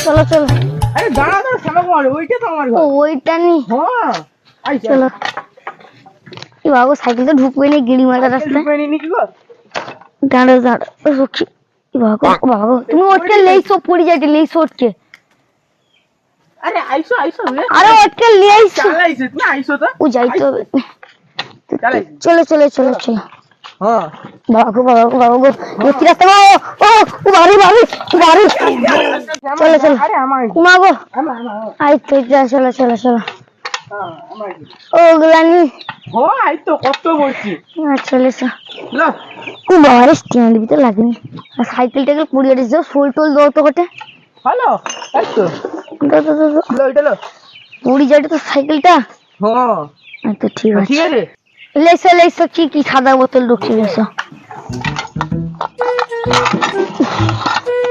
চলো চলো। আরে দাঁড়া দাঁড়া শ্যামা কুমার, ওইটা তো আমার ঘর। ওইটা নি। হ্যাঁ আই চলো। এই বাবা সাইকেল তো ঢুকবে না গিড়ি মারা রাস্তায়। ঢুকবে নি কি গো? দাঁড়া দাঁড়া রুকি। বাবা বাবা তুমি ওটকে লেই সব পড়ে যাইতে লেই সরছে। আরে আইসো আইসো রে। আরে ওটকে লেই চালাইছিস না, আইসো তো। ও যাইতে হবে। চালাইছিস। চলো চলো চলো চলো। হ্যাঁ বাবা গো কি রাস্তা গো। ও বাড়ি বাড়ি বাড়ি। চলো চলো। আরে আমার কুমা গো। আমার আই তো চলো চলো চলো। হ্যাঁ আমার ও গুলানি। হ্যাঁ আই তো কত বলছি। চলে এসো। লো ও বাবা স্ট্যান্ড ভিতরে লাগেনি। সাইকেল টাইকেল পুড়িয়ে দিয়েছে ফুল টুল দাও তো ঘটে। হ্যালো এই তো দাও দাও দাও লো এটা লো। পুড়ি যাইতে তো সাইকেলটা। হ্যাঁ আচ্ছা ঠিক আছে। ঠিক আছে। লেসো লেসো কি সাদা বোতল ঢুকছে লেসো।